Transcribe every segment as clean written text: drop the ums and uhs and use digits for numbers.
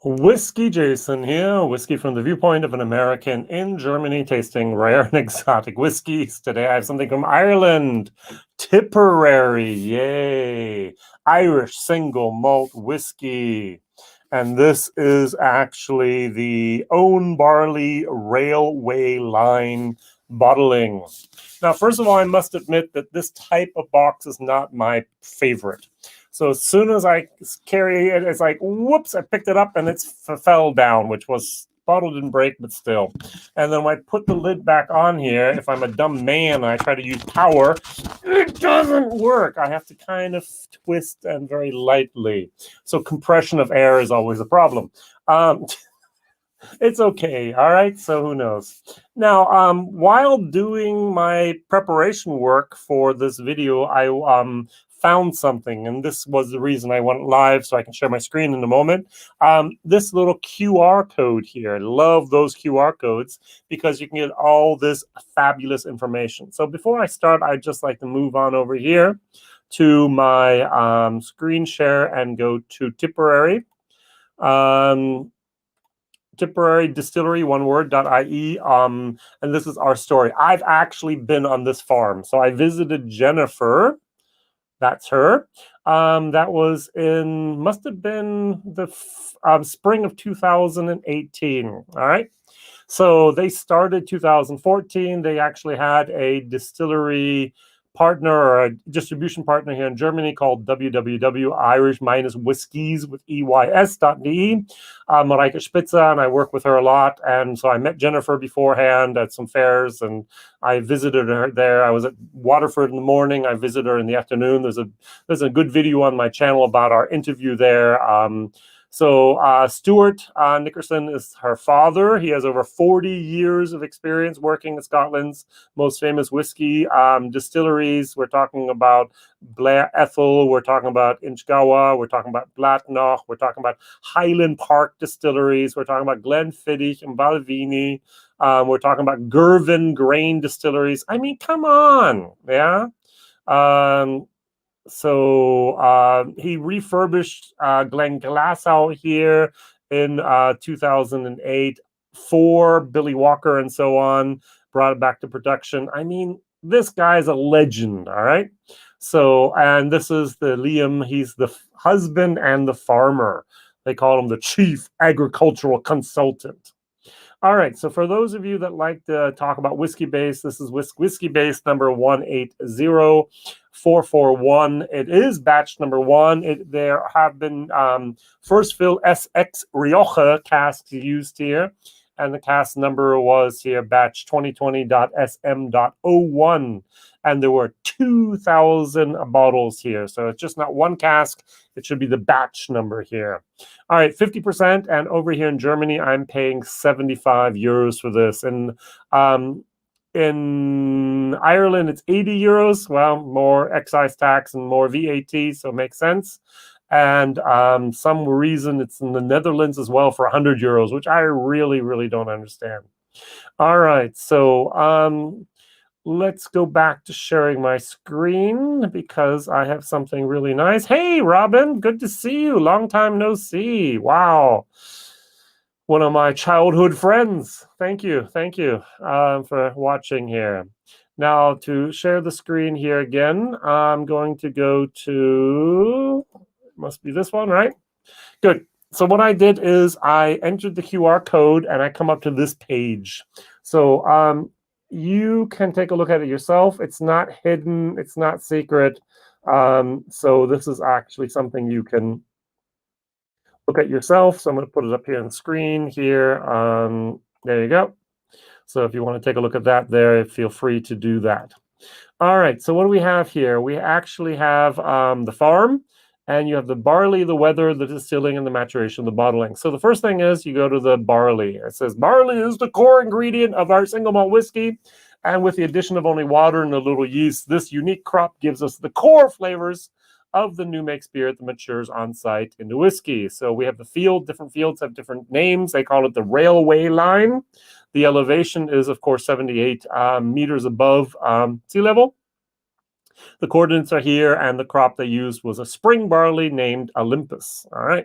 WhiskyJason here, whiskey from the viewpoint of an American in Germany tasting rare and exotic whiskeys. Today I have something from Ireland, Tipperary, yay! Irish single malt whiskey. And this is actually the Own Barley Railway Line bottling. Now, first of all, I must admit that this type of box is not my favorite. So as soon as I carry it, it's like, whoops, I picked it up and it fell down, which was, bottle didn't break, but still. And then when I put the lid back on here, if I'm a dumb man and I try to use power, it doesn't work. I have to kind of twist and very lightly. So compression of air is always a problem. It's okay, all right? So who knows? Now, while doing my preparation work for this video, I found something, and this was the reason I went live, so I can share my screen in a moment. This little QR code here. I love those QR codes because you can get all this fabulous information. So before I start, I'd just like to move on over here to my screen share and go to Tipperary. Tipperary Distillery, one word, .ie, and this is our story. I've actually been on this farm. So I visited Jennifer. That's her. That was must have been the spring of 2018. All right. So they started 2014. They actually had a distillery partner or a distribution partner here in Germany called WWW Irish Whiskies with EYS.de. Mareike Spitzer, and I work with her a lot. And so I met Jennifer beforehand at some fairs, and I visited her there. I was at Waterford in the morning. I visited her in the afternoon. There's a good video on my channel about our interview there. So Stuart Nickerson is her father. He has over 40 years of experience working at Scotland's most famous whiskey distilleries. We're talking about Blair Ethel. We're talking about Inchgower. We're talking about Blatnoch. We're talking about Highland Park distilleries. We're talking about Glenfiddich and Balvenie. We're talking about Girvan grain distilleries. I mean, come on, yeah. So he refurbished Glenglassaugh here in 2008 for Billy Walker and so on, brought it back to production. I mean, this guy's a legend, all right? So, and this is the Liam, he's the husband and the farmer. They call him the chief agricultural consultant. All right, so for those of you that like to talk about Whiskybase, this is Whiskybase number 180441. It is batch number 1. There have been first fill Ex-Rioja casks used here, and the cask number was here batch 2020.SM.01. And there were 2,000 bottles here. So it's just not one cask. It should be the batch number here. All right, 50%. And over here in Germany, I'm paying 75 euros for this. And in Ireland, it's 80 euros. Well, more excise tax and more VAT, so it makes sense. And some reason it's in the Netherlands as well for 100 euros, which I really, really don't understand. All right, so let's go back to sharing my screen because I have something really nice. Hey, Robin, good to see you. Long time no see. Wow. One of my childhood friends. Thank you. Thank you for watching here. Now, to share the screen here again, I'm going to go to, must be this one, right? Good. So what I did is I entered the QR code and I come up to this page. So you can take a look at it yourself. It's not hidden. It's not secret. So this is actually something you can look at yourself. So I'm going to put it up here on the screen here. There you go. So if you want to take a look at that there, feel free to do that. All right. So what do we have here? We actually have the farm. And you have the barley, the weather, the distilling, and the maturation, the bottling. So the first thing is you go to the barley. It says barley is the core ingredient of our single malt whiskey. And with the addition of only water and a little yeast, this unique crop gives us the core flavors of the new make spirit that matures on site into whiskey. So we have the field. Different fields have different names. They call it the railway line. The elevation is, of course, 78 meters above sea level. The coordinates are here, and the crop they used was a spring barley named Olympus. All right.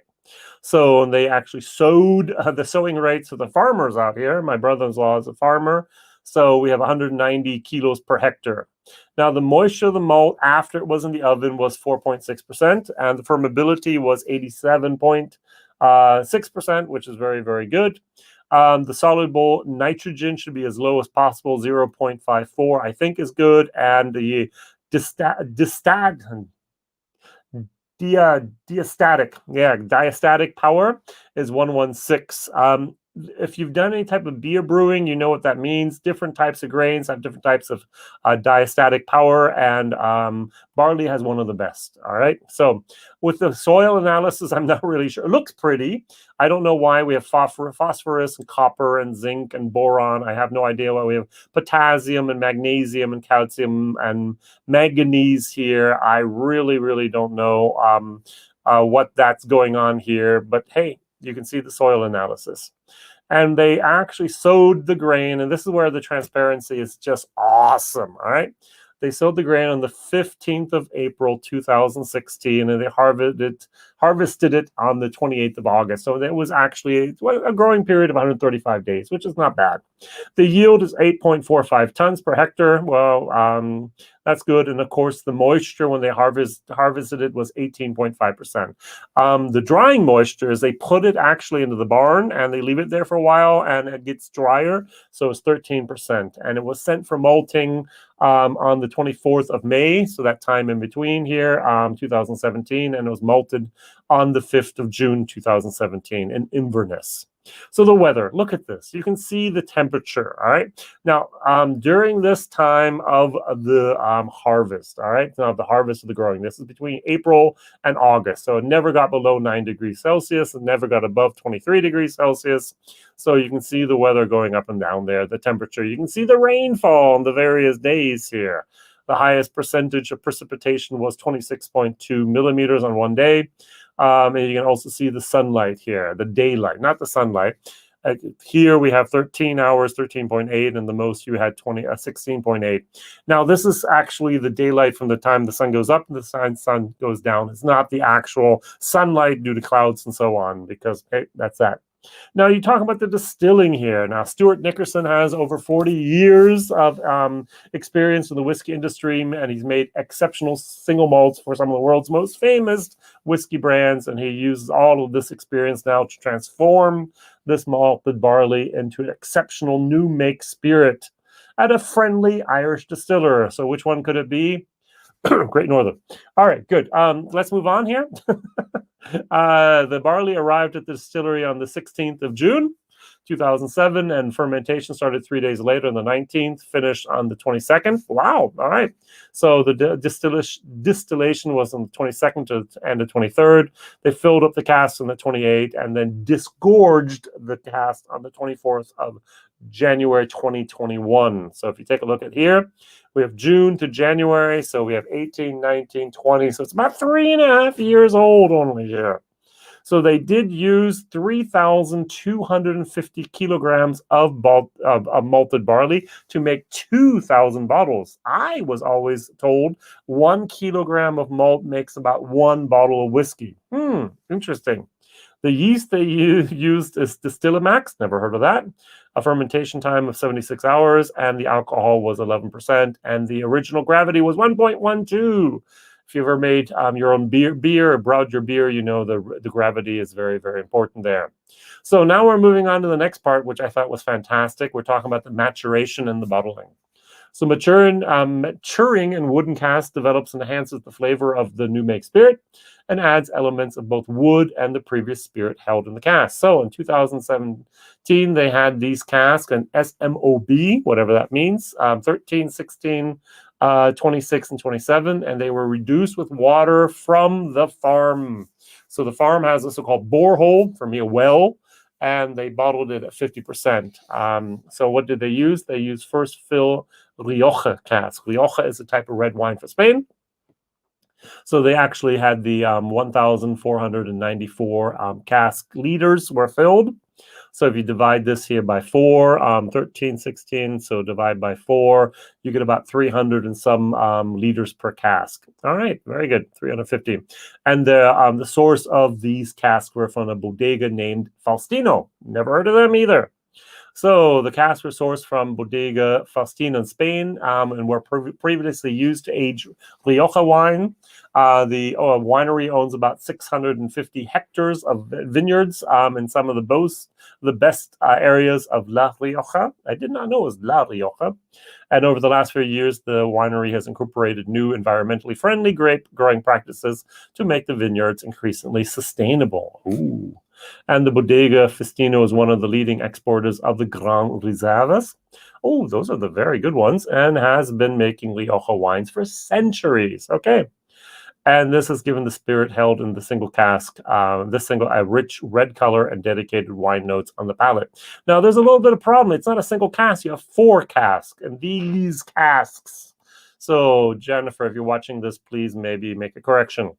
So they actually sowed the sowing rates of the farmers out here. My brother-in-law is a farmer. So we have 190 kilos per hectare. Now, the moisture of the malt after it was in the oven was 4.6%, and the fermentability was 87.6%, which is very, very good. The soluble nitrogen should be as low as possible, 0.54, I think is good. And the diastatic power is 116. If you've done any type of beer brewing, you know what that means. Different types of grains have different types of diastatic power, and barley has one of the best. All right. So with the soil analysis, I'm not really sure. It looks pretty. I don't know why we have phosphorus and copper and zinc and boron. I have no idea why we have potassium and magnesium and calcium and manganese here. I really, really don't know what that's going on here. But hey, you can see the soil analysis. And they actually sowed the grain, and this is where the transparency is just awesome, all right? They sowed the grain on the 15th of April, 2016, and they harvested it on the 28th of August. So it was actually a growing period of 135 days, which is not bad. The yield is 8.45 tons per hectare. Well, that's good. And of course, the moisture when they harvested it was 18.5%. The drying moisture is they put it actually into the barn and they leave it there for a while and it gets drier. So it's 13%. And it was sent for malting on the 24th of May. So that time in between here, 2017. And it was malted on the 5th of June, 2017 in Inverness. So the weather, look at this. You can see the temperature, all right? Now, during this time of the harvest, all right? Now, the harvest of the growing, this is between April and August. So it never got below 9 degrees Celsius. It never got above 23 degrees Celsius. So you can see the weather going up and down there, the temperature. You can see the rainfall on the various days here. The highest percentage of precipitation was 26.2 millimeters on one day. And you can also see the sunlight here, the daylight, not the sunlight. Here we have 13 hours, 13.8, and the most you had 16.8. Now, this is actually the daylight from the time the sun goes up and the sun goes down. It's not the actual sunlight due to clouds and so on, because hey, that's that. Now, you talk about the distilling here. Now, Stuart Nickerson has over 40 years of experience in the whiskey industry, and he's made exceptional single malts for some of the world's most famous whiskey brands, and he uses all of this experience now to transform this malted barley into an exceptional new make spirit at a friendly Irish distiller. So which one could it be? Great Northern. All right, good. Let's move on here. The barley arrived at the distillery on the 16th of June, 2007, and fermentation started 3 days later on the 19th, finished on the 22nd. Wow, all right. So the distillation was on the 22nd to the end of 23rd. They filled up the casks on the 28th and then disgorged the cask on the 24th of January 2021. So if you take a look at here, we have June to January, so we have 18, 19, 20. So it's about 3.5 years old only here. So they did use 3,250 kilograms of malted barley to make 2,000 bottles. I was always told 1 kilogram of malt makes about 1 bottle of whiskey. Interesting. The yeast they used is Distillax, never heard of that. A fermentation time of 76 hours, and the alcohol was 11%, and the original gravity was 1.12. If you ever made your own beer or brewed your beer, you know the gravity is very, very important there. So now we're moving on to the next part, which I thought was fantastic. We're talking about the maturation and the bottling. So maturing in wooden casks develops and enhances the flavor of the new make spirit and adds elements of both wood and the previous spirit held in the cask. So in 2017, they had these casks, an SMOB, whatever that means, 13, 16, 26, and 27, and they were reduced with water from the farm. So the farm has a so-called borehole, for me, a well, and they bottled it at 50%. So what did they use? They used first fill Rioja cask. Rioja is a type of red wine for Spain. So they actually had the 1,494 cask liters were filled. So if you divide this here by 4, 13, 16, so divide by 4, you get about 300 and some liters per cask. All right, very good, 350. And the source of these casks were from a bodega named Faustino. Never heard of them either. So the casks were sourced from Bodega Faustino in Spain and were previously used to age Rioja wine. The winery owns about 650 hectares of vineyards in some of the best areas of La Rioja. I did not know it was La Rioja. And over the last few years, the winery has incorporated new environmentally friendly grape growing practices to make the vineyards increasingly sustainable. Ooh. And the Bodega Faustino is one of the leading exporters of the Grand Reservas. Oh, those are the very good ones, and has been making Rioja wines for centuries. Okay. And this has given the spirit held in the single cask, a rich red color and dedicated wine notes on the palate. Now, there's a little bit of problem. It's not a single cask. You have 4 casks, and these casks. So, Jennifer, if you're watching this, please maybe make a correction.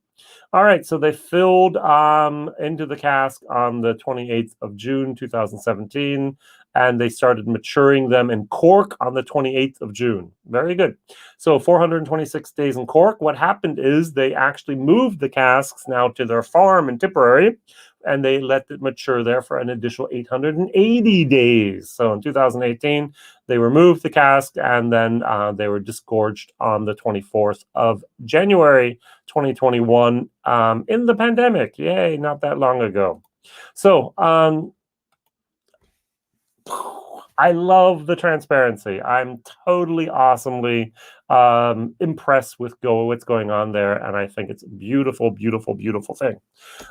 All right, so they filled into the cask on the 28th of June, 2017, and they started maturing them in cork on the 28th of June. Very good. So 426 days in cork. What happened is they actually moved the casks now to their farm in Tipperary, and they let it mature there for an additional 880 days. So in 2018, they removed the cask, and then they were disgorged on the 24th of January, 2021, in the pandemic. Yay, not that long ago. So I love the transparency. I'm totally awesomely impressed with what's going on there, and I think it's a beautiful, beautiful, beautiful thing.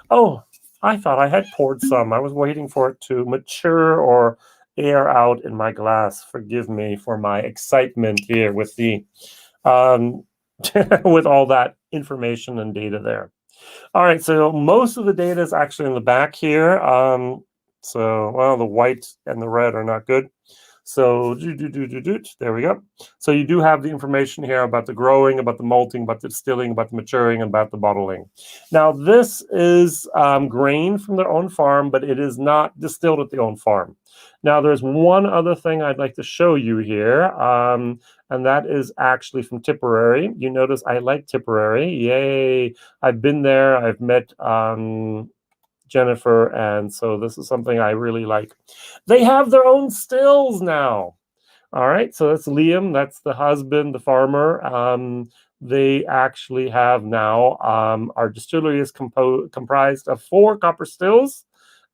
Oh, I thought I had poured some. I was waiting for it to mature or air out in my glass. Forgive me for my excitement here with the with all that information and data there. All right, so most of the data is actually in the back here. So, well, the white and the red are not good. So, there we go. So you do have the information here about the growing, about the malting, about the distilling, about the maturing, and about the bottling. Now, this is grain from their own farm, but it is not distilled at their own farm. Now, there's one other thing I'd like to show you here, and that is actually from Tipperary. You notice I like Tipperary. Yay. I've been there. I've met Jennifer, and so this is something I really like. They have their own stills now. All right, so that's Liam. That's the husband, the farmer. They actually have now, our distillery is comprised of 4 copper stills,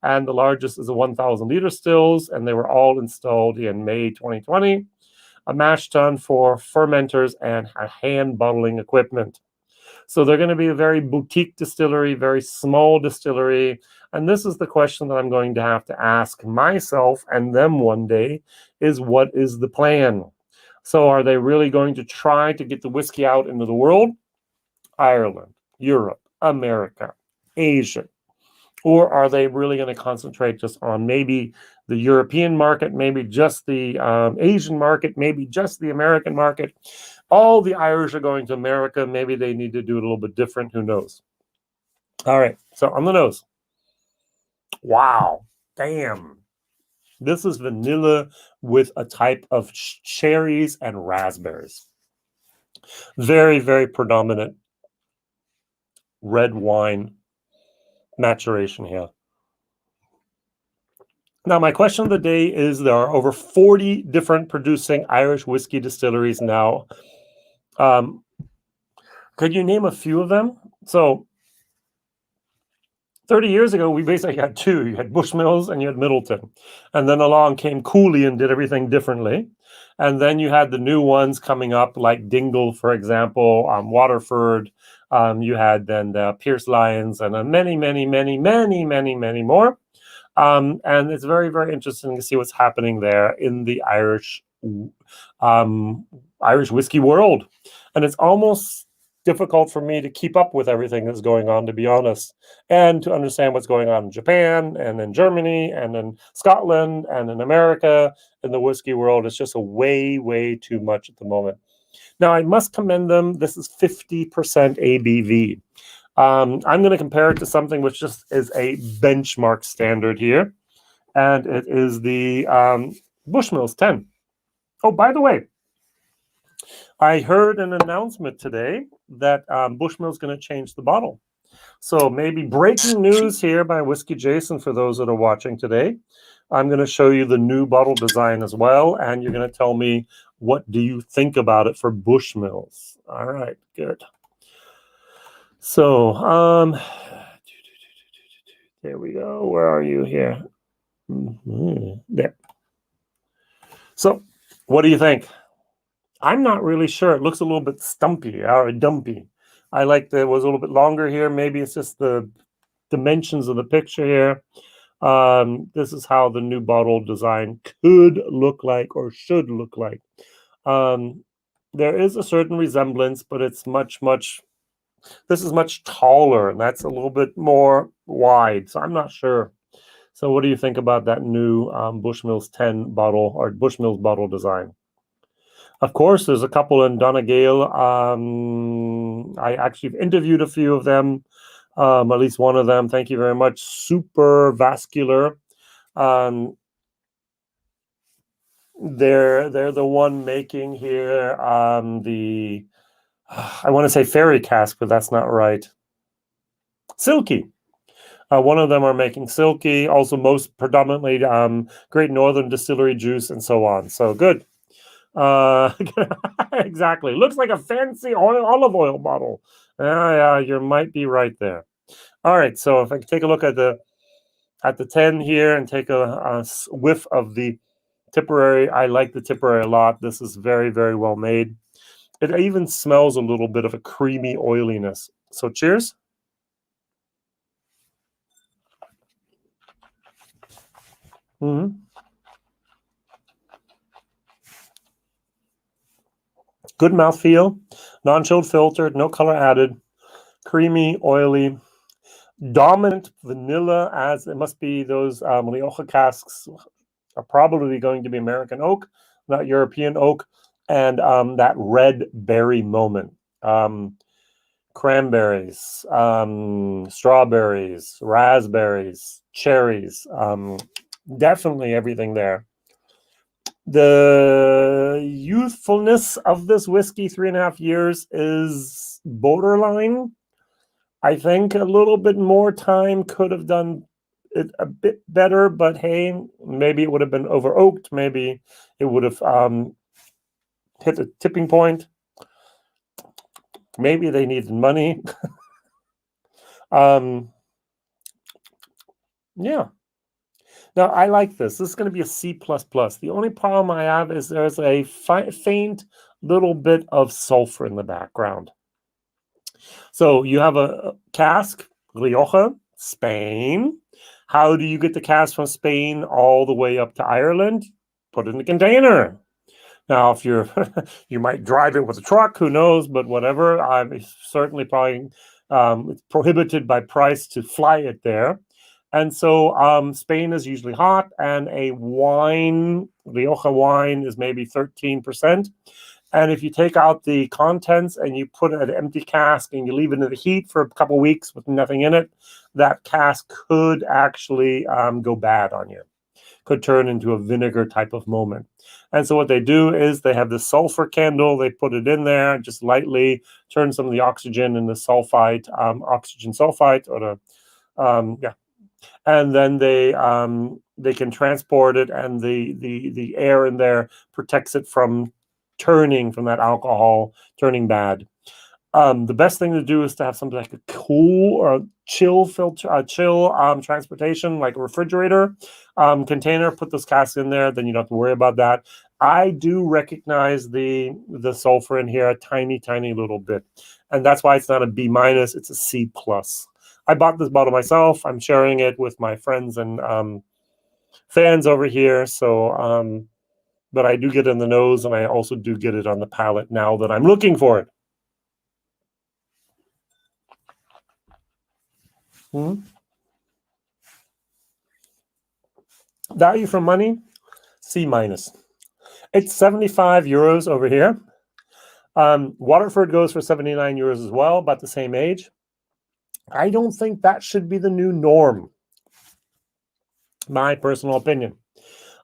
and the largest is a 1,000 liter stills, and they were all installed in May 2020. A mash tun for fermenters and a hand bottling equipment. So they're going to be a very boutique distillery, very small distillery. And this is the question that I'm going to have to ask myself and them one day is, what is the plan? So are they really going to try to get the whiskey out into the world? Ireland, Europe, America, Asia. Or are they really going to concentrate just on maybe the European market, maybe just the Asian market, maybe just the American market? All the Irish are going to America. Maybe they need to do it a little bit different. Who knows? All right. So on the nose. Wow. Damn. This is vanilla with a type of cherries and raspberries. Very, very predominant red wine maturation here. Now, my question of the day is, there are over 40 different producing Irish whiskey distilleries now. Could you name a few of them? So 30 years ago, we basically had 2. You had Bushmills and you had Middleton. And then along came Cooley and did everything differently. And then you had the new ones coming up, like Dingle, for example, Waterford. You had then the Pierce Lyons and many, many, many, many, many, many more. And it's very, very interesting to see what's happening there in the Irish whiskey world. And it's almost difficult for me to keep up with everything that's going on, to be honest, and to understand what's going on in Japan and in Germany and in Scotland and in America. In the whiskey world, it's just a way, way too much at the moment. Now, I must commend them. This is 50% ABV. I'm going to compare it to something which just is a benchmark standard here. and it is the Bushmills 10. Oh, by the way, I heard an announcement today that Bushmills going to change the bottle. So maybe breaking news here by WhiskyJason for those that are watching today. I'm going to show you the new bottle design as well, and you're going to tell me what do you think about it for Bushmills. All right, good. So, there we go. Where are you here? There. So, what do you think? I'm not really sure. It looks a little bit stumpy or dumpy. I like that it was a little bit longer here. Maybe it's just the dimensions of the picture here. This is how the new bottle design could look like or should look like. There is a certain resemblance, but it's this is much taller, and that's a little bit more wide. So I'm not sure. So what do you think about that new Bushmills 10 bottle or Bushmills bottle design? Of course, there's a couple in Donegal. I actually interviewed a few of them, at least one of them. Thank you very much. Super Vascular. They're the one making here the I want to say fairy cask, but that's not right. Silky. One of them are making Silky. Also, most predominantly Great Northern Distillery juice and so on. So good. Exactly. Looks like a fancy olive oil bottle. Yeah, you might be right there. All right. So if I take a look at the 10 here and take a whiff of the Tipperary, I like the Tipperary a lot. This is very, very well made. It even smells a little bit of a creamy oiliness. So cheers. Good mouthfeel, non-chilled filtered, no color added, creamy, oily, dominant vanilla, as it must be those Rioja casks are probably going to be American oak, not European oak, and that red berry moment. Cranberries, strawberries, raspberries, cherries, definitely everything there. The youthfulness of this whiskey, 3.5 years, is borderline. I think a little bit more time could have done it a bit better, but hey, maybe it would have been over oaked. Maybe it would have hit a tipping point. Maybe they needed money. Yeah. Now, I like this. This is going to be a C++. The only problem I have is there's a faint little bit of sulfur in the background. So you have a cask, Rioja, Spain. How do you get the cask from Spain all the way up to Ireland? Put it in a container. Now, if you're, you might drive it with a truck, who knows, but whatever. It's certainly probably it's prohibited by price to fly it there. And so Spain is usually hot, and a wine, Rioja wine, is maybe 13%. And if you take out the contents and you put it in an empty cask and you leave it in the heat for a couple of weeks with nothing in it, that cask could actually go bad on you. Could turn into a vinegar type of moment. And so what they do is they have the sulfur candle, they put it in there, just lightly turn some of the oxygen into sulfite, oxygen sulfite, or the, and then they can transport it, and the air in there protects it from turning from that alcohol, turning bad. The best thing to do is to have something like a cool or chill filter, chill transportation, like a refrigerator container. Put those casks in there, then you don't have to worry about that. I do recognize the sulfur in here a tiny, tiny little bit, and that's why it's not a B-, it's a C+. I bought this bottle myself. I'm sharing it with my friends and fans over here. So, but I do get it in the nose, and I also do get it on the palate now that I'm looking for it. Value for money, C-. It's 75 euros over here. Waterford goes for 79 euros as well, about the same age. I don't think that should be the new norm. My personal opinion.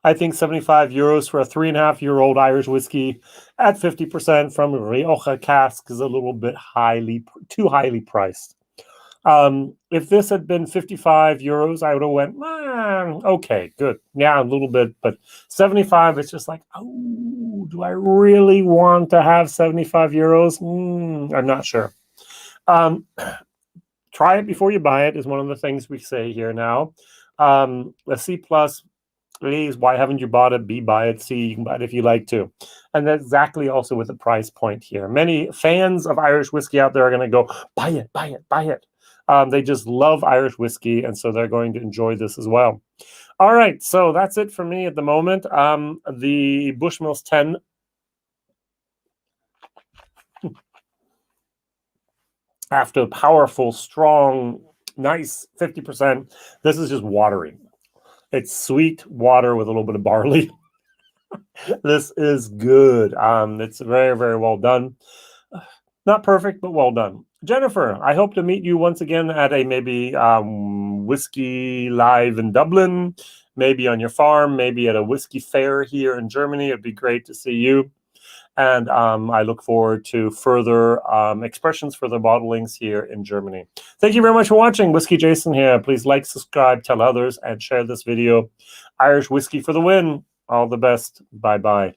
I think 75 euros for a 3.5-year-old Irish whiskey at 50% from Rioja cask is a little bit too highly priced. If this had been 55 euros, I would have went, okay, good. Yeah, a little bit, but 75, it's just like, oh, do I really want to have 75 euros? I'm not sure. Try it before you buy it is one of the things we say here now. A C plus, please, why haven't you bought it? B, buy it. C, you can buy it if you like to. And that's exactly also with the price point here. Many fans of Irish whiskey out there are going to go, buy it, buy it, buy it. They just love Irish whiskey, and so they're going to enjoy this as well. All right, so that's it for me at the moment. The Bushmills 10. After powerful, strong, nice 50%, this is just watery. It's sweet water with a little bit of barley. This is good. It's very, very well done. Not perfect, but well done. Jennifer, I hope to meet you once again at a maybe whiskey live in Dublin, maybe on your farm, maybe at a whiskey fair here in Germany. It'd be great to see you. And I look forward to further expressions, further bottlings here in Germany. Thank you very much for watching. Whiskey Jason here. Please like, subscribe, tell others, and share this video. Irish whiskey for the win. All the best. Bye-bye.